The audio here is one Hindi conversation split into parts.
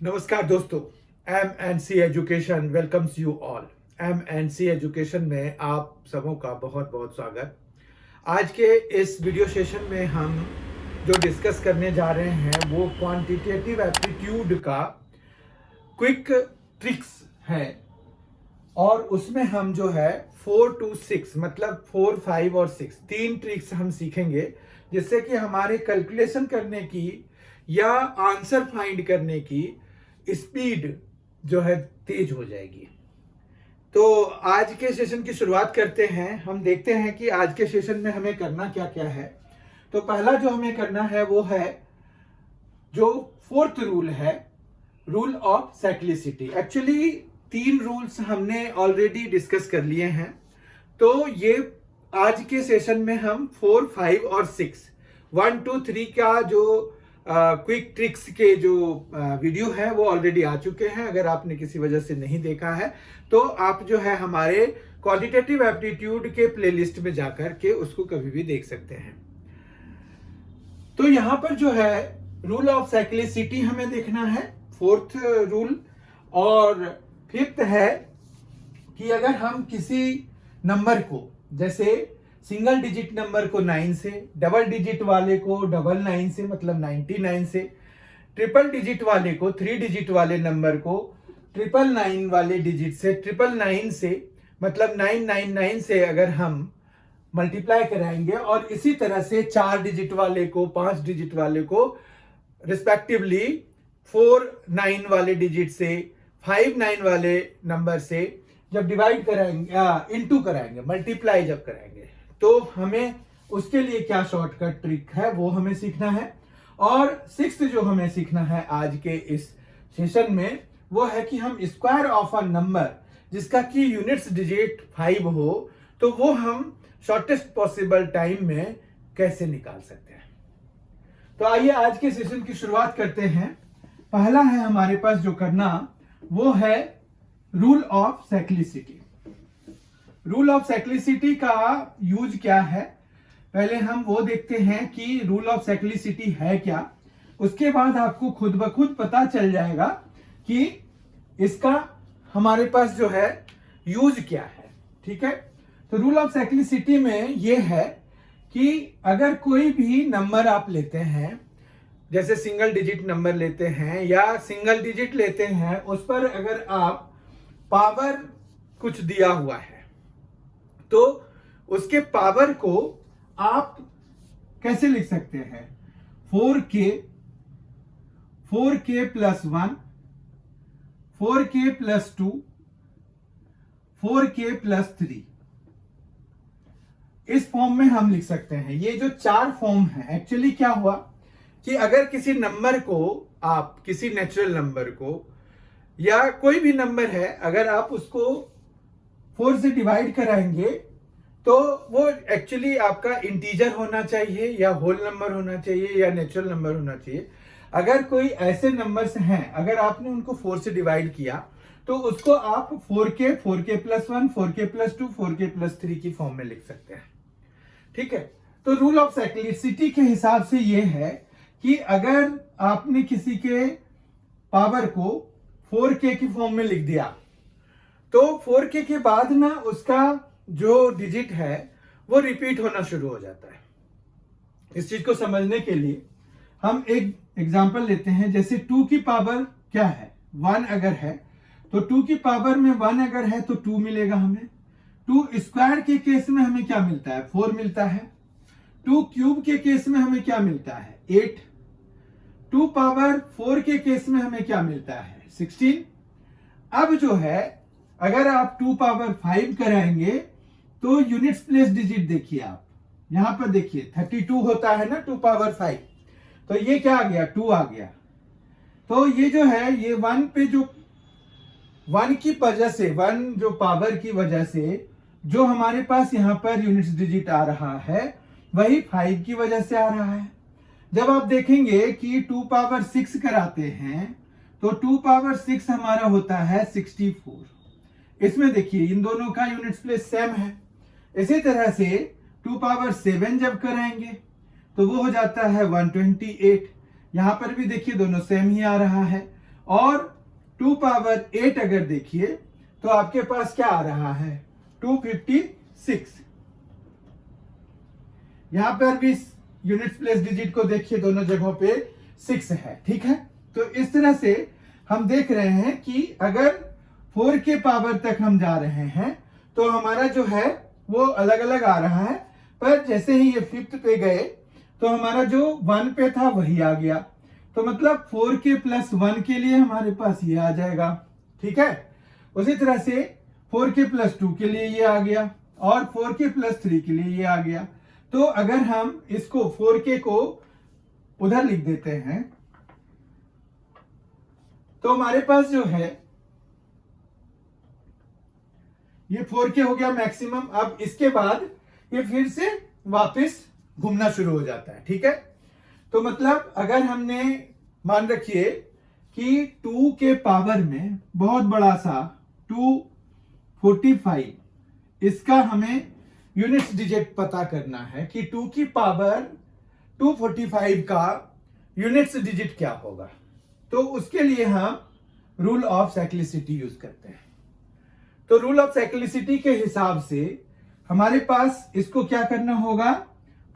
नमस्कार दोस्तों, MNC education welcomes you all. MNC education में आप सबों का बहुत बहुत स्वागत। आज के इस वीडियो सेशन में हम जो डिस्कस करने जा रहे हैं वो क्वांटिटेटिव एप्टीट्यूड का क्विक ट्रिक्स है और उसमें हम जो है 4 to 6 मतलब 4, 5 और 6 तीन ट्रिक्स हम सीखेंगे जिससे कि हमारे कैलकुलेशन करने की या आंसर फाइंड करने की स्पीड जो है तेज हो जाएगी। तो आज के सेशन की शुरुआत करते हैं। हम देखते हैं कि आज के सेशन में हमें करना क्या क्या है। तो पहला जो हमें करना है वो है जो फोर्थ रूल है, रूल ऑफ साइक्लिसिटी। एक्चुअली तीन रूल्स हमने ऑलरेडी डिस्कस कर लिए हैं, तो ये आज के सेशन में हम 4, 5 और 6 1, 2, 3 का जो क्विक ट्रिक्स के जो वीडियो है वो ऑलरेडी आ चुके हैं। अगर आपने किसी वजह से नहीं देखा है तो आप जो है हमारे क्वांटिटेटिव एप्टीट्यूड के प्लेलिस्ट में जाकर के उसको कभी भी देख सकते हैं। तो यहां पर जो है रूल ऑफ साइक्लिसिटी हमें देखना है, फोर्थ रूल। और फिफ्थ है कि अगर हम किसी नंबर को, जैसे सिंगल डिजिट नंबर को 9 से, डबल डिजिट वाले को 99 से मतलब 99 से, ट्रिपल डिजिट वाले को 3 डिजिट वाले नंबर को 999 वाले डिजिट से, 999 से मतलब 999 से अगर हम मल्टीप्लाई कराएंगे और इसी तरह से 4 डिजिट वाले को, 5 डिजिट वाले को रिस्पेक्टिवली 4, 9 वाले डिजिट से, 5, 9 वाले नंबर से जब डिवाइड कराएंगे, इनटू कराएंगे, मल्टीप्लाई जब कराएंगे, तो हमें उसके लिए क्या शॉर्टकट ट्रिक है वो हमें सीखना है। और सिक्स्थ जो हमें सीखना है आज के इस सेशन में वो है कि हम स्क्वायर ऑफ अ नंबर जिसका कि यूनिट्स डिजिट 5 हो तो वो हम शॉर्टेस्ट पॉसिबल टाइम में कैसे निकाल सकते हैं। तो आइए आज के सेशन की शुरुआत करते हैं। पहला है हमारे पास जो करना वो है rule of cyclicity. Rule of cyclicity का यूज क्या है, पहले हम वो देखते हैं कि रूल ऑफ साइक्लिसिटी है क्या। उसके बाद आपको खुद ब खुद पता चल जाएगा कि इसका हमारे पास जो है यूज क्या है। ठीक है, तो रूल ऑफ साइक्लिसिटी में ये है कि अगर कोई भी नंबर आप लेते हैं, जैसे सिंगल डिजिट नंबर लेते हैं या सिंगल डिजिट लेते हैं, उस पर अगर आप पावर कुछ दिया हुआ है तो उसके पावर को आप कैसे लिख सकते हैं, 4k plus 1, 4k plus 2, 4k plus 3, इस फॉर्म में हम लिख सकते हैं। ये जो चार फॉर्म है, एक्चुअली क्या हुआ कि अगर किसी नंबर को आप, किसी नेचुरल नंबर को या कोई भी नंबर है, अगर आप उसको 4 से डिवाइड कराएंगे तो वो एक्चुअली आपका इंटीजर होना चाहिए या होल नंबर होना चाहिए या नेचुरल नंबर होना चाहिए। अगर कोई ऐसे नंबर्स हैं, अगर आपने उनको 4 से डिवाइड किया तो उसको आप 4k plus 1, 4k plus 2, 4k plus 3 की फॉर्म में लिख सकते हैं। ठीक है, तो रूल ऑफ साइक्लिसिटी के हिसाब से ये है कि अगर आपने किसी के पावर को 4k की फॉर्म में लिख दिया तो 4k के बाद ना उसका जो डिजिट है वो रिपीट होना शुरू हो जाता है। इस चीज को समझने के लिए हम एक एग्जांपल लेते हैं। जैसे 2 की पावर क्या है, 1 अगर है तो 2 की पावर में 1 अगर है तो 2 मिलेगा हमें। 2 स्क्वायर के केस में हमें क्या मिलता है, 4 मिलता है। 2 क्यूब के केस में हमें क्या मिलता है, 8। 2 पावर 4 के केस में हमें क्या मिलता है, 16। अब जो है अगर आप 2 पावर 5 कराएंगे तो यूनिट्स प्लेस डिजिट देखिए, आप यहां पर देखिए 32 होता है ना 2 पावर 5, तो ये क्या आ गया, 2 आ गया। तो ये जो है ये 1 पे जो 1 की वजह से, 1 जो पावर की वजह से जो हमारे पास यहां पर यूनिट्स डिजिट आ रहा है वही 5 की वजह से आ रहा है। जब आप देखेंगे कि 2 पावर 6 कराते हैं तो 2 पावर 6 हमारा होता है 64। इसमें देखिए इन दोनों का यूनिट्स प्लेस सेम है। इसी तरह से 2 पावर 7 जब कराएंगे तो वो हो जाता है 128। यहां पर भी देखिए दोनों सेम ही आ रहा है। और 2 पावर 8 अगर देखिए तो आपके पास क्या आ रहा है 256। यहां पर भी यूनिट्स प्लेस डिजिट को देखिए, दोनों जगहों पे 6 है। ठीक है, तो इस तरह से हम देख रहे हैं कि अगर 4 के पावर तक हम जा रहे हैं तो हमारा जो है वो अलग अलग आ रहा है, पर जैसे ही ये 5th पे गए तो हमारा जो 1 पे था वही आ गया। तो मतलब 4 के प्लस 1 के लिए हमारे पास ये आ जाएगा। ठीक है, उसी तरह से 4 के प्लस 2 के लिए ये आ गया और 4 के प्लस 3 के लिए ये आ गया। तो अगर हम इसको 4K को उधर लिख देते हैं तो हमारे पास जो है ये 4K हो गया मैक्सिमम। अब इसके बाद ये फिर से वापस घूमना शुरू हो जाता है। ठीक है, तो मतलब अगर हमने मान रखिए कि 2 के पावर में बहुत बड़ा सा 245, इसका हमें यूनिट्स डिजिट पता करना है कि 2 की पावर 245 का यूनिट्स डिजिट क्या होगा। तो उसके लिए हम रूल ऑफ साइक्लिसिटी यूज करते हैं। तो रूल ऑफ साइक्लिसिटी के हिसाब से हमारे पास इसको क्या करना होगा,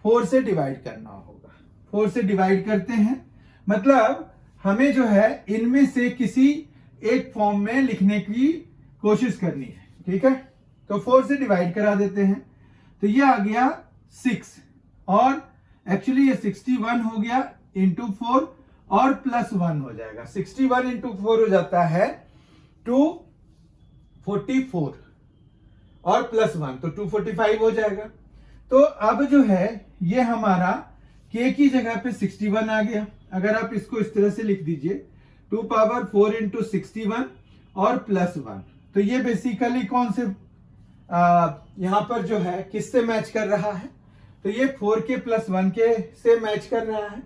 4 से डिवाइड करना होगा। 4 से डिवाइड करते हैं, मतलब हमें जो है इनमें से किसी एक फॉर्म में लिखने की कोशिश करनी है। ठीक है, तो 4 से डिवाइड करा देते हैं तो ये आ गया 6 और एक्चुअली ये 61 हो गया इंटू 4 और प्लस 1 हो जाएगा। 61 इंटू 4 हो जाता है 244 और प्लस 1 तो 245 हो जाएगा। तो अब जो है ये हमारा k की जगह पे 61 आ गया। अगर आप इसको इस तरह से लिख दीजिए 2 पावर 4 इंटू 61 और प्लस 1, तो ये बेसिकली कौन से यहां पर जो है किससे मैच कर रहा है, तो ये 4K प्लस 1K से मैच कर रहा है।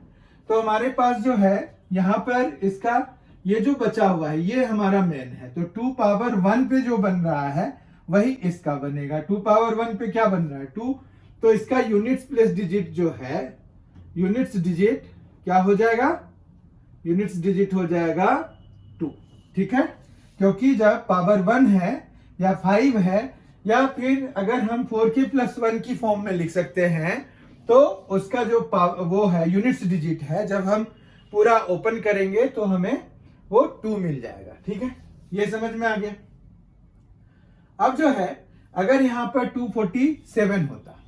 तो हमारे पास जो है यहां पर इसका ये जो बचा हुआ है ये हमारा मेन है। तो 2 पावर 1 पे जो बन रहा है वही इसका बनेगा। 2 पावर 1 पे क्या बन रहा है 2, तो इसका यूनिट्स प्लेस डिजिट जो है, यूनिट्स डिजिट क्या हो जाएगा, यूनिट्स डिजिट हो जाएगा 2। ठीक है, क्योंकि जब पावर 1 है या 5 है या फिर अगर हम 4K प्लस 1 की फॉर्म में लिख सकते हैं तो उसका जो वो है यूनिट्स डिजिट है, जब हम पूरा ओपन करेंगे तो हमें वो 2 मिल जाएगा। ठीक है, ये समझ में आ गया। अब जो है अगर यहां पर 247 होता,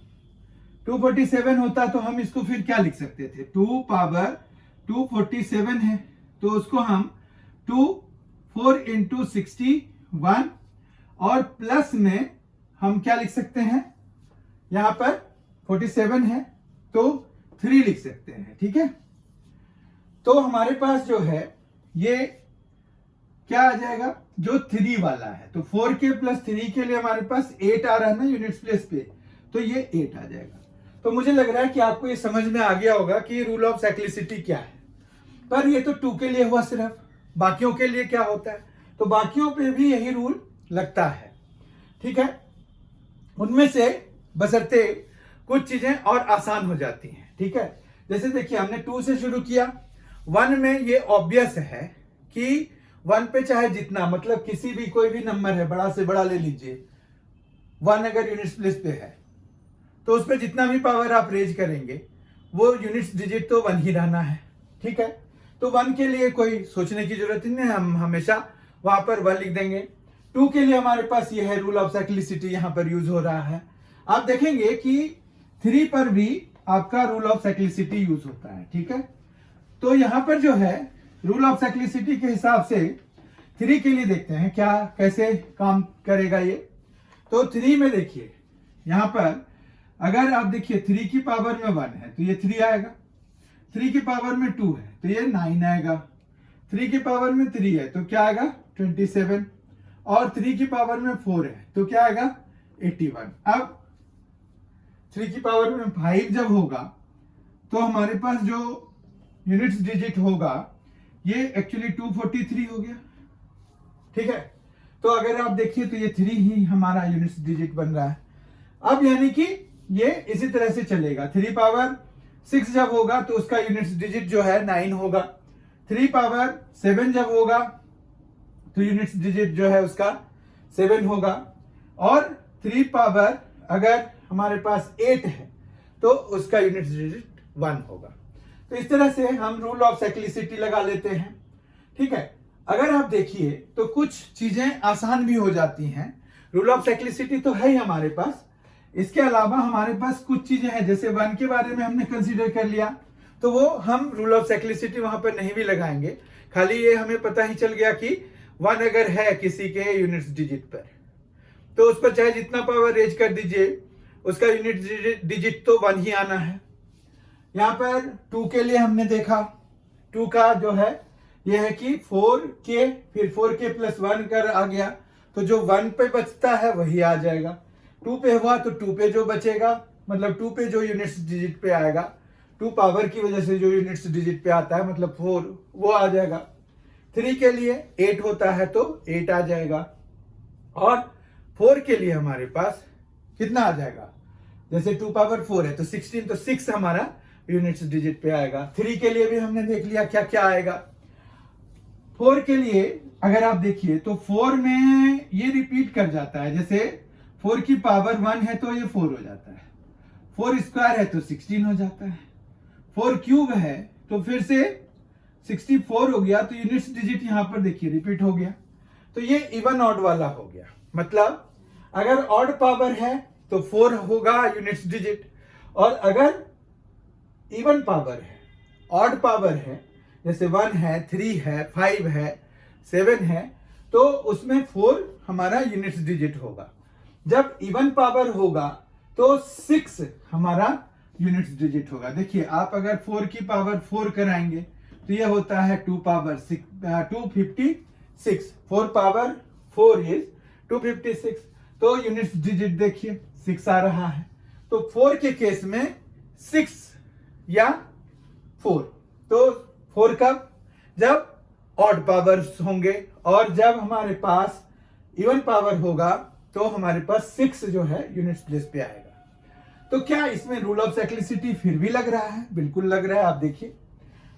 247 होता तो हम इसको फिर क्या लिख सकते थे, 2 पावर 247 है तो उसको हम 4 इंटू 61 और प्लस में हम क्या लिख सकते हैं, यहां पर 47 है तो 3 लिख सकते हैं। ठीक है, तो हमारे पास जो है ये क्या आ जाएगा, जो 3 वाला है, तो 4K प्लस 3 के लिए हमारे पास 8 आ रहा है ना यूनिट्स प्लेस पे, तो ये 8 आ जाएगा। तो मुझे लग रहा है कि आपको ये समझ में आ गया होगा कि रूल ऑफ साइक्लिसिटी क्या है। पर ये तो 2 के लिए हुआ सिर्फ, बाकियों के लिए क्या होता है, तो बाकियों पे भी यही रूल लगता है। ठीक है, उनमें से बशर्ते कुछ चीजें और आसान हो जाती हैं। ठीक है, जैसे देखिए हमने 2 से शुरू किया, 1 में ये ऑब्वियस है कि 1 पे चाहे जितना, मतलब किसी भी कोई भी नंबर है बड़ा से बड़ा ले लीजिए, 1 अगर यूनिट्स प्लेस पे है तो उस पर जितना भी पावर आप रेज करेंगे वो यूनिट्स डिजिट तो 1 ही रहना है। ठीक है, तो 1 के लिए कोई सोचने की जरूरत नहीं है, हम हमेशा वहां पर 1 लिख देंगे। 2 के लिए हमारे पास ये है रूल ऑफ साइक्लिसिटी यहां पर यूज हो रहा है। आप देखेंगे कि 3 पर भी आपका रूल ऑफ साइक्लिसिटी यूज होता है। ठीक है, तो यहां पर जो है रूल ऑफ साइक्लिसिटी के हिसाब से 3 के लिए देखते हैं क्या कैसे काम करेगा ये। तो 3 में देखिए यहां पर अगर आप देखिए 3 की पावर में 1 है तो ये 3 आएगा, 3 की पावर में 2 है तो ये 9 आएगा, 3 की पावर में 3 है तो क्या आएगा 27 और 3 की पावर में 4 है तो क्या आएगा 81। अब 3 की पावर में 5 जब होगा तो हमारे पास जो यूनिट्स डिजिट होगा ये एक्चुअली 243 हो गया। ठीक है, तो अगर आप देखिए तो ये 3 ही हमारा यूनिट्स डिजिट बन रहा है। अब यानी कि ये इसी तरह से चलेगा, 3 पावर 6 जब होगा तो उसका यूनिट्स डिजिट जो है 9 होगा, 3 पावर 7 जब होगा तो यूनिट्स डिजिट जो है उसका 7 होगा, और 3 पावर अगर हमारे पास 8 है तो उसका यूनिट्स डिजिट 1 होगा। तो इस तरह से हम रूल ऑफ साइक्लिसिटी लगा लेते हैं। ठीक है, अगर आप देखिए तो कुछ चीजें आसान भी हो जाती हैं। रूल ऑफ साइक्लिसिटी तो है ही हमारे पास, इसके अलावा हमारे पास कुछ चीजें हैं, जैसे 1 के बारे में हमने कंसीडर कर लिया तो वो हम रूल ऑफ साइक्लिसिटी वहां पर नहीं भी लगाएंगे, खाली ये हमें पता ही चल गया कि 1 अगर है किसी के यूनिट्स डिजिट पर तो उस पर चाहे जितना पावर रेज कर दीजिए उसका यूनिट डिजिट तो 1 ही आना है। यहाँ पर 2 के लिए हमने देखा, 2 का जो है यह है कि 4k फिर 4k प्लस 1 कर आ गया, तो जो 1 पे बचता है वही आ जाएगा। 2 पे हुआ तो 2 पे जो बचेगा, मतलब 2 पे जो यूनिट्स डिजिट पे आएगा, 2 पावर की वजह से जो यूनिट्स डिजिट पे आता है मतलब 4, वो आ जाएगा। 3 के लिए 8 होता है तो 8 आ जाएगा, और 4 के लिए हमारे पास कितना आ जाएगा, जैसे 2 पावर 4 है तो 16, तो 6 हमारा यूनिट्स डिजिट पे आएगा। 3 के लिए भी हमने देख लिया क्या क्या आएगा। 4 के लिए अगर आप देखिए तो 4 में ये रिपीट कर जाता है, जैसे 4 की पावर 1 है तो ये 4 हो जाता है, 4 स्क्वायर है तो 16 हो जाता है, 4 क्यूब है तो फिर से 64 हो गया, तो यूनिट्स डिजिट यहां पर देखिए रिपीट हो गया। तो ये इवन ऑड वाला हो गया, मतलब अगर ऑड पावर है तो 4 होगा यूनिट्स डिजिट, और अगर इवन पावर है, ऑड पावर है, जैसे 1 है, 3 है, 5 है, 7 है, तो उसमें 4 हमारा यूनिट्स डिजिट होगा। जब इवन पावर होगा तो 6 हमारा यूनिट्स डिजिट होगा। देखिए आप अगर 4 की पावर 4 कराएंगे तो ये होता है 2 पावर 6, 256, 4 पावर 4 इज 256, तो यूनिट्स डिजिट देखिए 6 आ रहा है। तो 4 के केस में 6 या 4, तो 4 कब, जब ऑड पावर्स होंगे, और जब हमारे पास इवन पावर होगा तो हमारे पास 6 जो है यूनिट्स प्लेस पे आएगा। तो क्या इसमें रूल ऑफ साइक्लिसिटी फिर भी लग रहा है? बिल्कुल लग रहा है। आप देखिए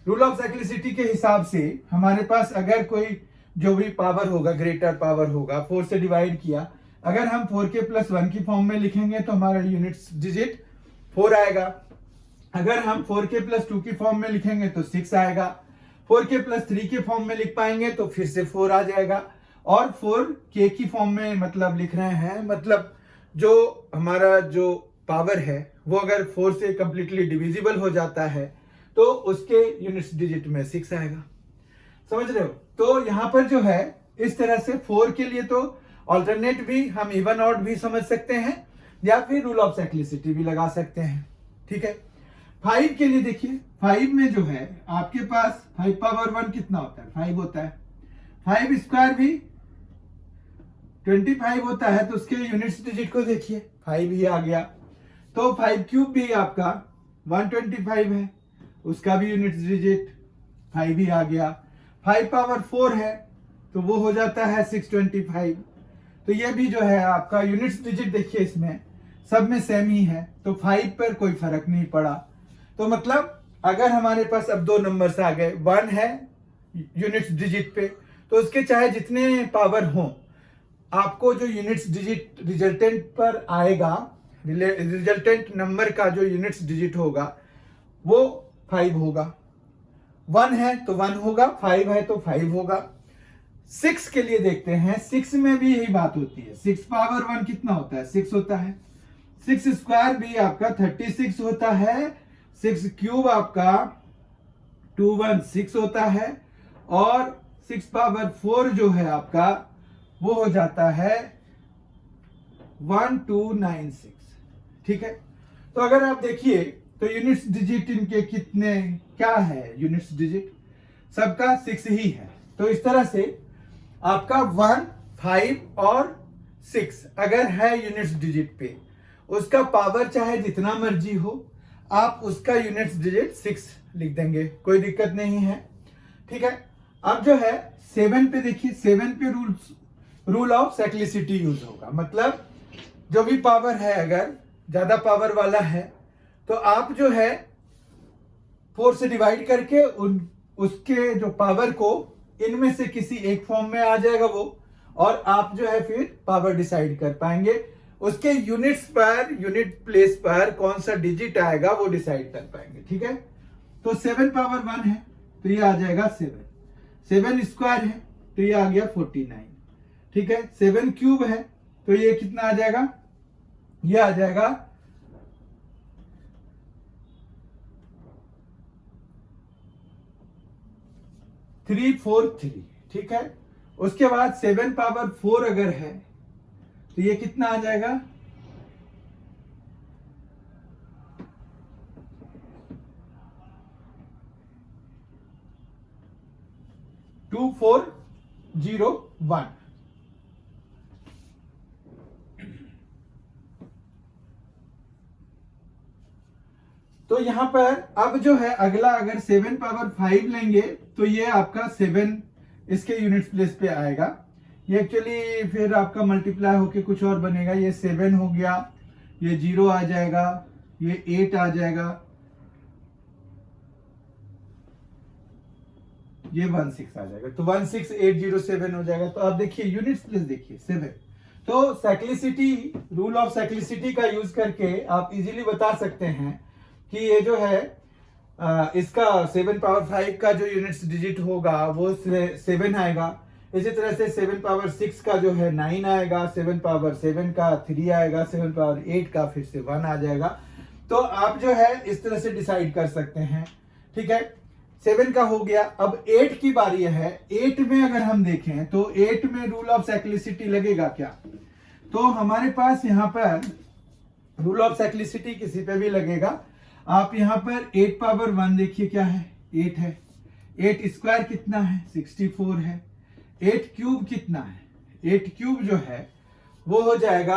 रूल ऑफ साइक्लिसिटी के हिसाब से हमारे पास अगर कोई जो भी पावर होगा, ग्रेटर पावर होगा, 4 से डिवाइड किया, अगर हम 4k प्लस 1 की फॉर्म में लिखेंगे तो हमारा यूनिट्स डिजिट 4 आएगा। अगर हम 4k प्लस 2 की फॉर्म में लिखेंगे तो 6 आएगा। 4k प्लस 3 के फॉर्म में लिख पाएंगे तो फिर से 4 आ जाएगा, और 4k की फॉर्म में मतलब लिख रहे हैं, मतलब जो हमारा जो पावर है वो अगर 4 से कंप्लीटली डिविजिबल हो जाता है तो उसके यूनिट्स डिजिट में 6 आएगा। समझ रहे हो? तो यहां पर जो है इस तरह से 4 के लिए तो ऑल्टरनेट भी हम इवन ऑड भी समझ सकते हैं, या फिर रूल ऑफ साइक्लिसिटी भी लगा सकते हैं। ठीक है, 5 के लिए देखिए, 5 में जो है आपके पास 5 पावर 1 कितना होता है, 5 होता है। 5 स्क्वायर भी 25 होता है, तो उसके यूनिट्स डिजिट को देखिए 5 ही आ गया। तो 5 क्यूब भी आपका 125 है, उसका भी यूनिट्स डिजिट 5 ही आ गया। 5 पावर 4 है तो वो हो जाता है 625, तो ये भी जो है आपका यूनिट्स डिजिट देखिए इसमें सब में सेम ही है, तो 5 पर कोई फर्क नहीं पड़ा। तो मतलब अगर हमारे पास अब 2 नंबर्स आ गए, 1 है यूनिट्स डिजिट पे तो उसके चाहे जितने पावर हो, आपको जो यूनिट्स डिजिट रिजल्टेंट पर आएगा, रिजल्टेंट नंबर का जो यूनिट्स डिजिट होगा वो 5 होगा। 1 है तो 1 होगा, 5 है तो 5 होगा। 6 के लिए देखते हैं, 6 में भी यही बात होती है। 6 पावर 1 कितना होता है, 6 होता है। 6 स्क्वायर भी आपका 36 होता है। 6 क्यूब आपका 216 होता है, और 6 पावर 4 जो है आपका वो हो जाता है 1296। ठीक है, तो अगर आप देखिए तो यूनिट्स डिजिट इनके कितने क्या है, यूनिट्स डिजिट सबका 6 ही है। तो इस तरह से आपका 1, 5 और 6 अगर है यूनिट्स डिजिट पे, उसका पावर चाहे जितना मर्जी हो, आप उसका यूनिट्स डिजिट 6 लिख देंगे, कोई दिक्कत नहीं है। ठीक है, अब जो है 7 पे देखिए, 7 पे रूल ऑफ साइक्लिसिटी यूज होगा, मतलब जो भी पावर है अगर ज्यादा पावर वाला है तो आप जो है 4 से डिवाइड करके उसके जो पावर को इनमें से किसी एक फॉर्म में आ जाएगा वो, और आप जो है फिर पावर डिसाइड कर पाएंगे। उसके यूनिट्स पर, यूनिट प्लेस पर कौन सा डिजिट आएगा वो डिसाइड कर पाएंगे। ठीक है, तो 7 पावर 1 है तो ये आ जाएगा 7, 7 स्क्वायर है तो ये आ गया 49। ठीक है, 7 क्यूब है तो ये कितना आ जाएगा, ये आ जाएगा 343। ठीक है, उसके बाद 7 पावर 4 अगर है तो ये कितना आ जाएगा, टू 401। तो यहां पर अब जो है अगला, अगर 7 पावर 5 लेंगे तो ये आपका 7 इसके यूनिट्स प्लेस पे आएगा। ये एक्चुअली फिर आपका मल्टीप्लाई होके कुछ और बनेगा। ये 7 हो गया, ये 0 आ जाएगा, ये 8 आ जाएगा, ये 16 आ जाएगा, तो 16807 हो जाएगा। तो आप देखिए यूनिट्स प्लेस देखिए 7। तो साइक्लिसिटी, रूल ऑफ साइक्लिसिटी का यूज करके आप इजीली बता सकते हैं कि ये जो है इसका 7 पावर 5 का जो यूनिट्स डिजिट होगा वो 7 आएगा। इसी तरह से 7 पावर 6 का जो है 9 आएगा, 7 पावर 7 का 3 आएगा, 7 पावर 8 का फिर से 1 आ जाएगा। तो आप जो है इस तरह से डिसाइड कर सकते हैं। ठीक है, 7 का हो गया। अब 8 की बारी है। 8 में अगर हम देखें तो 8 में रूल ऑफ साइक्लिसिटी लगेगा क्या, तो हमारे पास यहां पर रूल ऑफ साइक्लिसिटी किसी पे भी लगेगा। आप यहां पर 8 पावर 1 देखिए क्या है, 8 है। 8 स्क्वायर कितना है, 64 है। 8 क्यूब कितना है, 8 क्यूब जो है वो हो जाएगा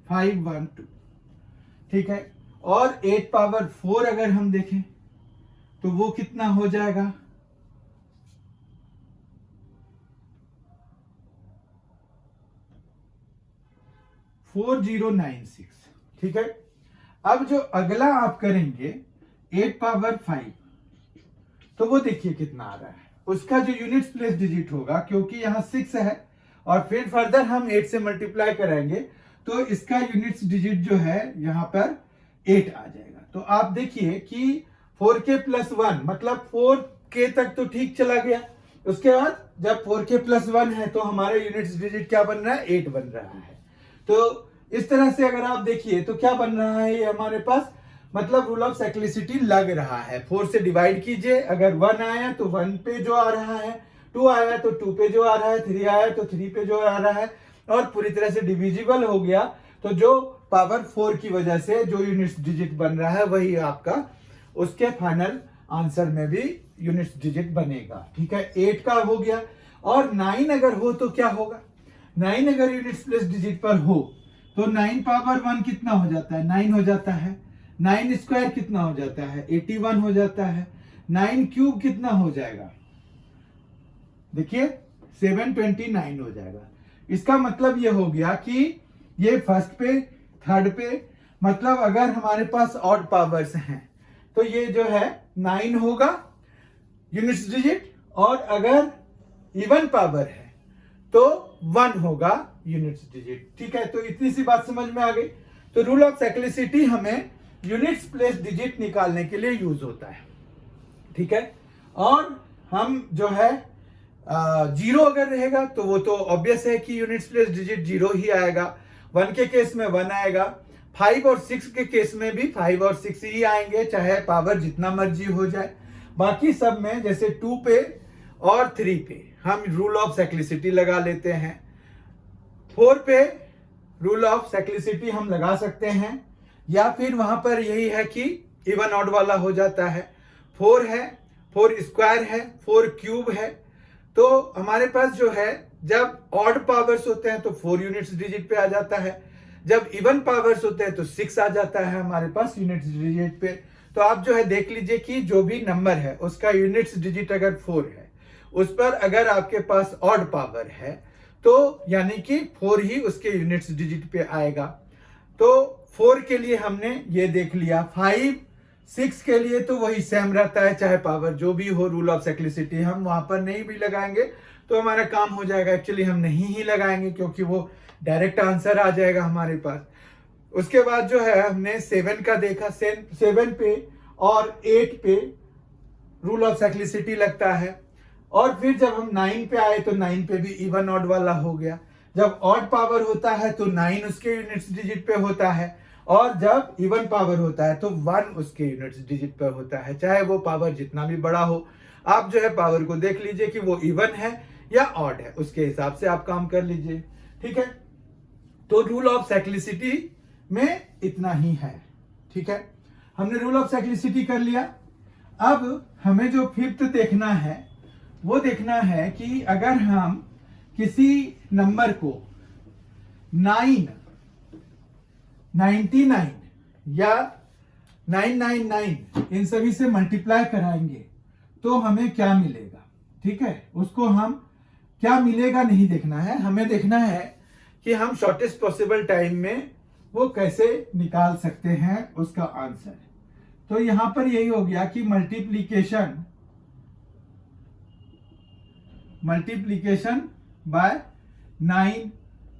512। ठीक है, और 8 पावर 4 अगर हम देखें तो वो कितना हो जाएगा, 4096। ठीक है, अब जो अगला आप करेंगे 8 पावर 5, तो वो देखिए कितना आ रहा है। उसका जो यूनिट्स प्लेस डिजिट होगा, क्योंकि यहां 6 है और फिर फर्दर हम 8 से मल्टीप्लाई कराएंगे तो इसका यूनिट्स डिजिट जो है यहां पर 8 आ जाएगा। तो आप देखिए कि 4k प्लस 1 मतलब 4k तक तो ठीक चला गया। उसके बाद जब 4k प्लस 1 है तो हमारा यूनिट्स डिजिट क्या बन रहा है, 8 बन रहा है। तो इस तरह से अगर आप देखिए तो क्या बन रहा है ये हमारे पास, मतलब रूल ऑफ साइक्लिसिटी लग रहा है। 4 से डिवाइड कीजिए, अगर 1 आया तो 1 पे जो आ रहा है, 2 आया तो 2 पे जो आ रहा है, 3 आया तो 3 पे जो आ रहा है, और पूरी तरह से डिविजिबल हो गया तो जो पावर 4 की वजह से जो यूनिट्स डिजिट बन रहा है वही आपका उसके फाइनल आंसर में भी यूनिट्स डिजिट बनेगा। ठीक है, 8 का हो गया। और 9 अगर हो तो क्या होगा, 9 अगर यूनिट्स प्लेस डिजिट पर हो तो 9 पावर 1 कितना हो जाता है, 9 हो जाता है। 9 स्क्वायर कितना हो जाता है, 81 हो जाता है। 9 क्यूब कितना हो जाएगा, देखिए 729 हो जाएगा। इसका मतलब ये हो गया कि ये फर्स्ट पे, थर्ड पे, मतलब अगर हमारे पास ऑड पावर्स हैं तो ये जो है 9 होगा यूनिट्स डिजिट, और अगर इवन पावर है तो 1 होगा यूनिट्स डिजिट। ठीक है, तो इतनी सी बात समझ में आ गई। तो रूल ऑफ साइक्लिसिटी हमें यूनिट्स प्लेस डिजिट निकालने के लिए यूज होता है। ठीक है, और हम जो है 0 अगर रहेगा तो वो तो ऑब्वियस है कि यूनिट्स प्लेस डिजिट 0 ही आएगा। 1 के केस में 1 आएगा। 5 और 6 के केस में भी 5 और 6 ही आएंगे, चाहे पावर जितना मर्जी हो जाए। बाकी सब में जैसे 2 पे और 3 पे हम रूल ऑफ साइक्लिसिटी लगा लेते हैं। 4 पे रूल ऑफ साइक्लिसिटी हम लगा सकते हैं, या फिर वहां पर यही है कि इवन ऑड वाला हो जाता है। 4 है, 4 स्क्वायर है, 4 क्यूब है, तो हमारे पास जो है जब ऑड पावर्स होते हैं तो 4 यूनिट्स डिजिट पे आ जाता है, जब इवन पावर्स होते हैं तो 6 आ जाता है हमारे पास यूनिट्स डिजिट पे। तो आप जो है देख लीजिए कि जो भी नंबर है उसका यूनिट्स डिजिट अगर 4 है, उस पर अगर आपके पास ऑड पावर है तो यानी कि 4 ही उसके यूनिट्स डिजिट पे आएगा। तो 4 के लिए हमने ये देख लिया। 5 6 के लिए तो वही सेम रहता है, चाहे पावर जो भी हो, रूल ऑफ साइक्लिसिटी हम वहां पर नहीं भी लगाएंगे तो हमारा काम हो जाएगा। एक्चुअली हम नहीं ही लगाएंगे क्योंकि वो डायरेक्ट आंसर आ जाएगा हमारे पास। उसके बाद जो है हमने 7 का देखा, 7 पे और 8 पे रूल ऑफ साइक्लिसिटी लगता है। और फिर जब हम 9 पे आए तो 9 पे भी इवन ऑड वाला हो गया। जब ऑड पावर होता है तो 9 उसके यूनिट्स डिजिट पे होता है, और जब इवन पावर होता है तो 1 उसके यूनिट्स डिजिट पे होता है, चाहे वो पावर जितना भी बड़ा हो। आप जो है पावर को देख लीजिए कि वो इवन है या ऑड है, उसके हिसाब से आप काम कर लीजिए। ठीक है, तो रूल ऑफ साइक्लिसिटी में इतना ही है। ठीक है, हमने रूल ऑफ साइक्लिसिटी कर लिया। अब हमें जो फिफ्थ देखना है वो देखना है कि अगर हम किसी नंबर को 9, 99 या 999 इन सभी से मल्टीप्लाई कराएंगे तो हमें क्या मिलेगा। ठीक है, उसको हम क्या मिलेगा नहीं देखना है, हमें देखना है कि हम शॉर्टेस्ट पॉसिबल टाइम में वो कैसे निकाल सकते हैं उसका आंसर। तो यहां पर यही हो गया कि multiplication bye 9,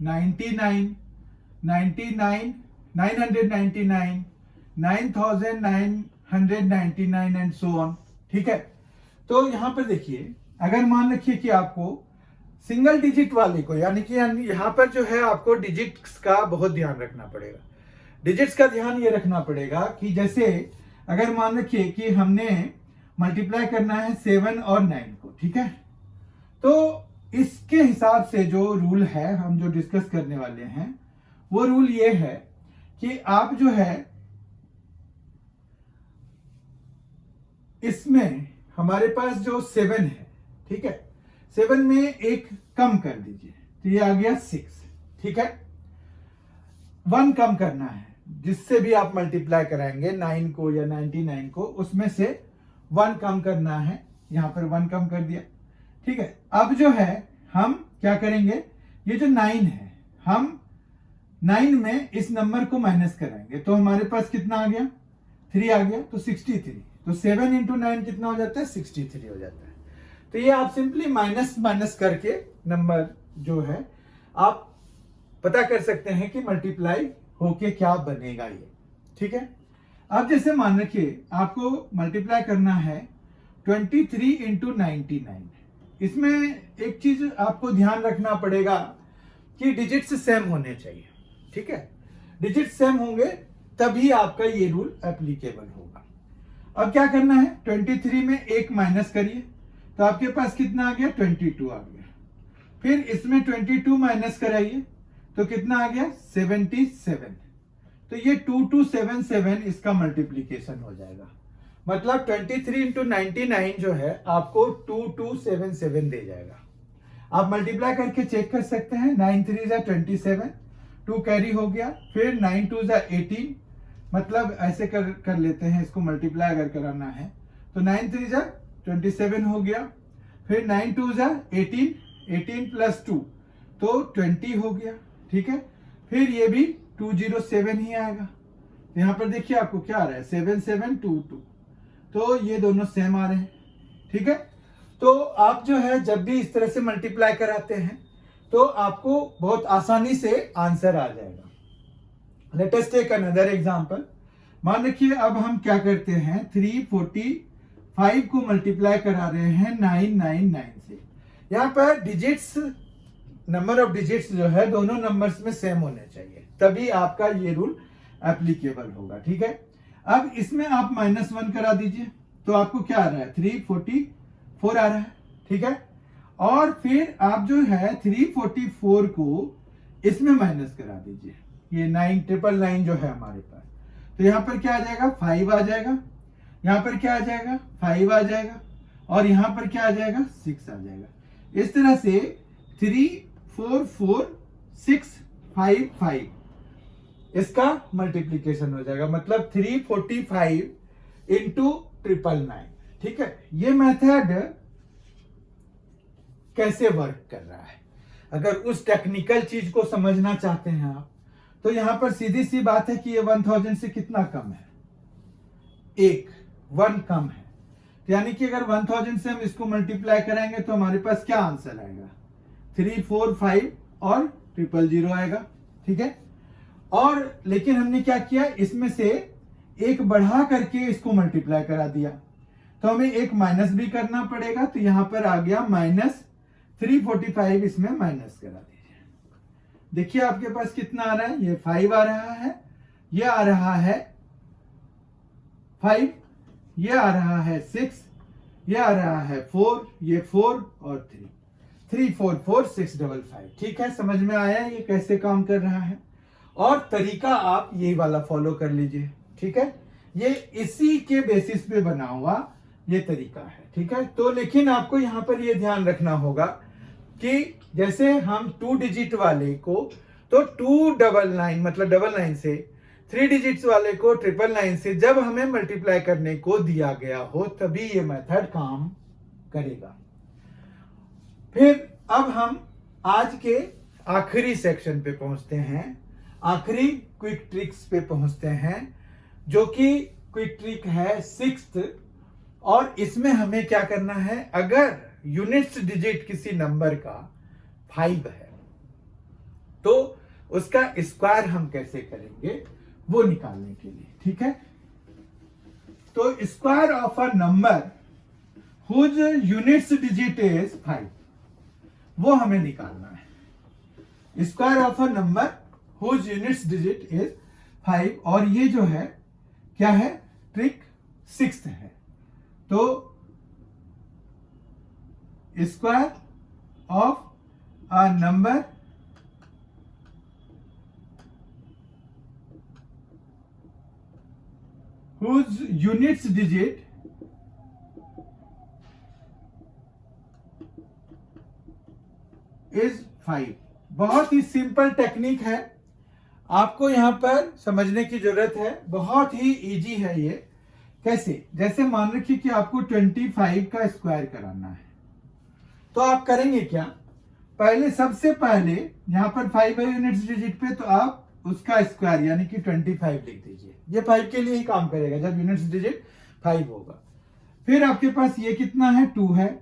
99, 99, 999, 9999 and so on. ठीक है, तो यहां पर देखिए, अगर मान रखिए कि आपको सिंगल डिजिट वाले को, यानी कि यहां पर जो है आपको डिजिट्स का बहुत ध्यान रखना पड़ेगा। डिजिट्स का ध्यान ये रखना पड़ेगा कि जैसे अगर मान रखिए कि हमने मल्टीप्लाई करना है 7 और 9 को। ठीक है, तो इसके हिसाब से जो रूल है हम जो डिस्कस करने वाले हैं वो रूल ये है कि आप जो है इसमें हमारे पास जो 7 है, ठीक है, 7 में एक कम कर दीजिए तो ये आ गया 6। ठीक है, 1 कम करना है, जिससे भी आप मल्टीप्लाई कराएंगे 9 को या 99 को, उसमें से 1 कम करना है। यहां पर 1 कम कर दिया। ठीक है, अब जो है हम क्या करेंगे, ये जो 9 है हम 9 में इस नंबर को माइनस कराएंगे तो हमारे पास कितना आ गया, 3 आ गया, तो 63। तो 7 इंटू 9 कितना हो जाता है, 63 हो जाता है। तो ये आप सिंपली माइनस माइनस करके नंबर जो है आप पता कर सकते हैं कि मल्टीप्लाई होके क्या बनेगा ये। ठीक है, अब जैसे मान रखिए आपको मल्टीप्लाई करना है 23 इंटू 99। इसमें एक चीज आपको ध्यान रखना पड़ेगा कि डिजिट्स सेम होने चाहिए। ठीक है, डिजिट सेम होंगे तभी आपका ये रूल एप्लीकेबल होगा। अब क्या करना है, 23 में एक माइनस करिए तो आपके पास कितना आ गया, 22 आ गया। फिर इसमें 22 माइनस कराइए तो कितना आ गया, 77। तो ये 2277 इसका मल्टीप्लीकेशन हो जाएगा। मतलब 23 इंटू 99 जो है आपको 2277 दे जाएगा। आप मल्टीप्लाई करके चेक कर सकते हैं। 9 3 जा 27, 2 कैरी हो गया, फिर 9 2 जा 18, मतलब ऐसे कर लेते हैं इसको, मल्टीप्लाई अगर कराना है तो 9 3 जा 27 हो गया, फिर 9 2 जा 18, 18 प्लस 2 तो 20 हो गया। ठीक है, फिर ये भी 207 ही आएगा। यहां पर देखिए आपको क्या आ रहा है, 7722, तो ये दोनों सेम आ रहे हैं। ठीक है, तो आप जो है जब भी इस तरह से मल्टीप्लाई कराते हैं तो आपको बहुत आसानी से आंसर आ जाएगा। Let us take another example. मान रखिए अब हम क्या करते हैं, 345 को मल्टीप्लाई करा रहे हैं 999 से। यहां पर डिजिट्स, नंबर ऑफ डिजिट्स जो है दोनों नंबर्स में सेम होने चाहिए, तभी आपका ये रूल एप्लीकेबल होगा। ठीक है, अब इसमें आप -1 करा दीजिए तो आपको क्या आ रहा है, 344 आ रहा है। ठीक है, और फिर आप जो है 344 को इसमें माइनस करा दीजिए, ये 999 जो है हमारे पास, तो यहां पर क्या आ जाएगा, 5 आ जाएगा, यहां पर क्या आ जाएगा, 5 आ जाएगा, और यहां पर क्या आ जाएगा, 6 आ जाएगा। इस तरह से 3 4 4 6 5 5 इसका मल्टीप्लीकेशन हो जाएगा। मतलब 345 इंटू 999। ठीक है, ये मेथड कैसे वर्क कर रहा है, अगर उस टेक्निकल चीज को समझना चाहते हैं आप, तो यहां पर सीधी सी बात है कि ये 1000 से कितना कम है, एक 1 कम है, यानी कि अगर 1000 से हम इसको मल्टीप्लाई कराएंगे तो हमारे पास क्या आंसर आएगा, 3, 4, 5 और 000 आएगा। ठीक है, और लेकिन हमने क्या किया, इसमें से एक बढ़ा करके इसको मल्टीप्लाई करा दिया, तो हमें एक माइनस भी करना पड़ेगा, तो यहां पर आ गया -345, इसमें माइनस करा दीजिए। देखिए आपके पास कितना आ रहा है, ये 5 आ रहा है, ये आ रहा है 5, ये आ रहा है 6, ये आ रहा है 4, ये 4 और 3, 3, 4, 4, 6, 5, 5। ठीक है, समझ में आया ये कैसे काम कर रहा है, और तरीका आप यही वाला फॉलो कर लीजिए। ठीक है, ये इसी के बेसिस पे बना हुआ ये तरीका है। ठीक है, तो लेकिन आपको यहां पर ये ध्यान रखना होगा कि जैसे हम 2 डिजिट वाले को तो 299 मतलब 99 से, 3 डिजिट्स वाले को 999 से जब हमें मल्टीप्लाई करने को दिया गया हो तभी ये मेथड काम करेगा। फिर अब हम आज के आखिरी सेक्शन पे पहुंचते हैं, आखिरी क्विक ट्रिक्स पे पहुंचते हैं, जो कि क्विक ट्रिक है 6th, और इसमें हमें क्या करना है, अगर यूनिट्स डिजिट किसी नंबर का 5 है तो उसका स्क्वायर हम कैसे करेंगे वो निकालने के लिए। ठीक है, तो square of a number whose units digit is 5, वो हमें निकालना है। Square of a number whose units digit is 5, और ये जो है क्या है, ट्रिक 6th है। तो square of a number whose units digit is 5। बहुत ही सिंपल टेक्निक है, आपको यहां पर समझने की जरूरत है, बहुत ही इजी है ये। कैसे, जैसे मान रखिए कि आपको 25 का स्क्वायर कराना है, तो आप करेंगे क्या, पहले सबसे पहले यहां पर 5 है यूनिट्स डिजिट पे, तो आप उसका स्क्वायर यानी कि 25 लिख दीजिए। ये 5 के लिए ही काम करेगा जब यूनिट्स डिजिट 5 होगा। फिर आपके पास ये कितना है, 2 है,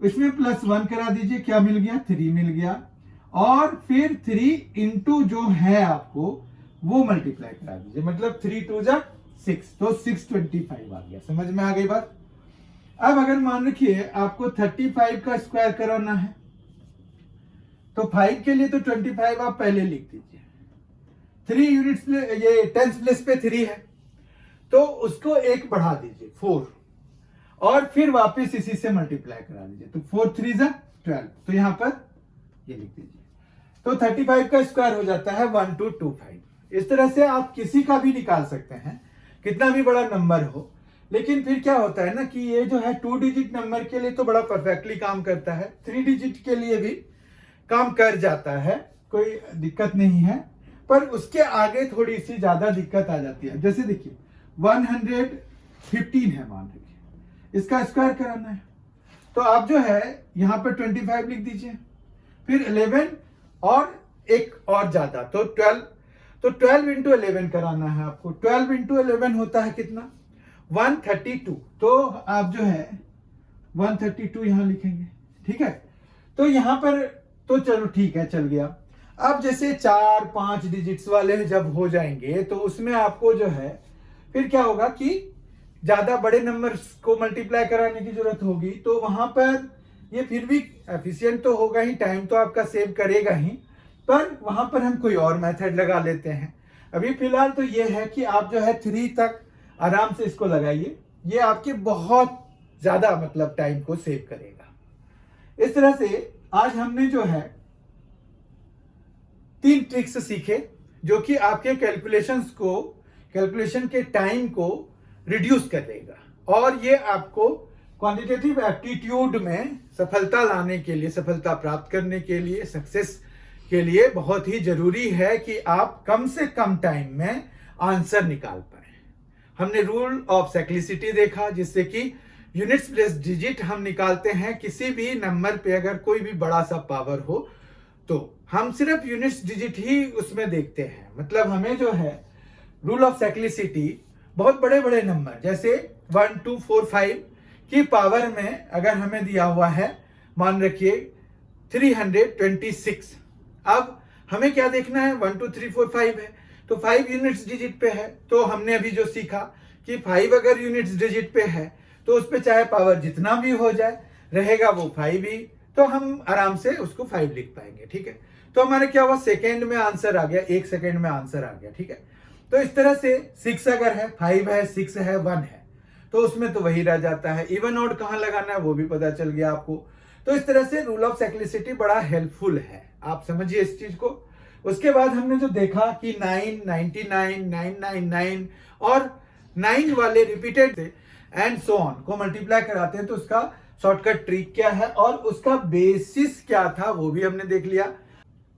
इसमें +1 करा दीजिए, क्या मिल गया, 3 मिल गया, और फिर 3 इंटू जो है आपको वो मल्टीप्लाई करा दीजिए, मतलब 3 2 जा 6, तो 625 आ गया। समझ में आ गई बात। अब अगर मान रखिए आपको 35 का स्क्वायर कराना है, तो 5 के लिए तो 25 आप पहले लिख दीजिए, 3 यूनिट्स ये 10th प्लेस पे 3 है, तो उसको एक बढ़ा दीजिए 4, और फिर वापस इसी से मल्टीप्लाई करा दीजिए, तो 4 3 जा 12, तो यहां पर ये लिख दीजिए, तो 35 का स्क्वायर हो जाता है 1225। इस तरह से आप किसी का भी निकाल सकते हैं, कितना भी बड़ा नंबर हो। लेकिन फिर क्या होता है ना कि ये जो है 2 डिजिट नंबर के लिए तो बड़ा परफेक्टली काम करता है, 3 डिजिट के लिए भी काम कर जाता है, कोई दिक्कत नहीं है, पर उसके आगे थोड़ी सी ज्यादा दिक्कत आ जाती है। जैसे देखिए 115 है, मान लीजिए इसका स्क्वायर कराना है, तो आप जो है यहां पर 25 लिख दीजिए, फिर 11 और एक और ज्यादा, तो 12, तो 12 इंटू 11 कराना है आपको। 12 इंटू 11 होता है कितना, 132, तो आप जो है 132 यहां लिखेंगे। ठीक है, तो यहां पर तो चलो ठीक है, चल गया। अब जैसे 4 5 डिजिट्स वाले जब हो जाएंगे तो उसमें आपको जो है फिर क्या होगा कि ज्यादा बड़े नंबर्स को मल्टीप्लाई कराने की जरूरत होगी, तो वहां पर ये फिर भी एफिशिएंट तो होगा ही, टाइम तो आपका सेव करेगा ही, पर वहां पर हम कोई और मेथड लगा लेते हैं। अभी फिलहाल तो ये है कि आप जो है 3 तक आराम से इसको लगाइए, ये आपके बहुत ज्यादा मतलब टाइम को सेव करेगा। इस तरह से आज हमने जो है 3 ट्रिक्स सीखे, जो कि आपके कैलकुलेशन के टाइम को रिड्यूस कर देगा, और ये आपको क्वांटिटेटिव एप्टीट्यूड में सफलता लाने के लिए, सफलता प्राप्त करने के लिए, सक्सेस के लिए बहुत ही जरूरी है कि आप कम से कम टाइम में आंसर निकाल पाए। हमने रूल ऑफ साइक्लिसिटी देखा, जिससे कि यूनिट्स प्लस डिजिट हम निकालते हैं किसी भी नंबर पे, अगर कोई भी बड़ा सा पावर हो तो हम सिर्फ यूनिट्स डिजिट ही उसमें देखते हैं। मतलब हमें जो है रूल ऑफ साइक्लिसिटी बहुत बड़े बड़े नंबर जैसे 1 2 4 5 की पावर में अगर हमें दिया हुआ है, मान रखिए 326। अब हमें क्या देखना है, 1 2 3 4 5 है तो 5 यूनिट्स डिजिट पे है। तो हमने अभी जो सीखा कि 5 अगर यूनिट्स डिजिट पे है तो उस पे चाहे पावर जितना भी हो जाए रहेगा वो 5 ही, तो हम आराम से उसको 5 लिख पाएंगे। ठीक है, तो हमारे क्या हुआ, सेकेंड में आंसर आ गया, 1 सेकेंड में आंसर आ गया। ठीक है, तो इस तरह से 6 अगर है, 5 है, 6 है, 1 है तो उसमें तो वही रह जाता है। इवन ऑड कहाँ लगाना है वो भी पता चल गया आपको। तो इस तरह से रूल ऑफ साइक्लिसिटी बड़ा हेल्पफुल है, आप समझिए इस चीज को। उसके बाद हमने जो देखा कि 9 99 999 और 9 वाले रिपीटेड थे एंड सो ऑन को मल्टीप्लाई कराते हैं तो उसका शॉर्टकट ट्रिक क्या है और उसका बेसिस क्या था वो भी हमने देख लिया।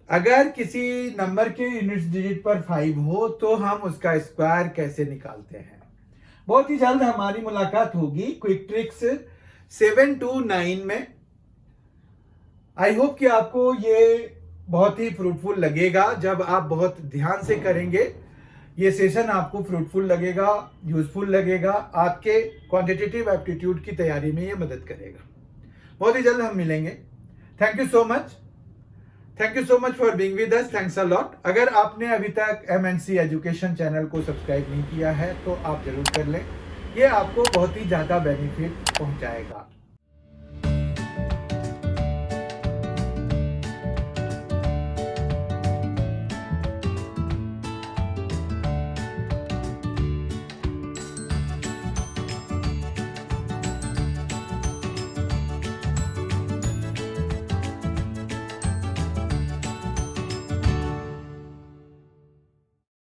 अगर किसी नंबर के यूनिट्स डिजिट पर 5 हो तो हम उसका स्क्वायर कैसे निकालते हैं। बहुत ही जल्द हमारी मुलाकात होगी क्विक ट्रिक्स 7 to 9 में। आई होप कि आपको ये बहुत ही फ्रूटफुल लगेगा। जब आप बहुत ध्यान से करेंगे ये सेशन आपको फ्रूटफुल लगेगा, यूजफुल लगेगा, आपके क्वांटिटेटिव एप्टीट्यूड की तैयारी में ये मदद करेगा। बहुत ही जल्द हम मिलेंगे। Thank you so much, thank you so much for being with us, thanks a lot. अगर आपने अभी तक MNC एजुकेशन चैनल को सब्सक्राइब नहीं किया है तो आप जरूर कर लें, ये आपको बहुत ही ज़्यादा बेनिफिट पहुंचाएगा।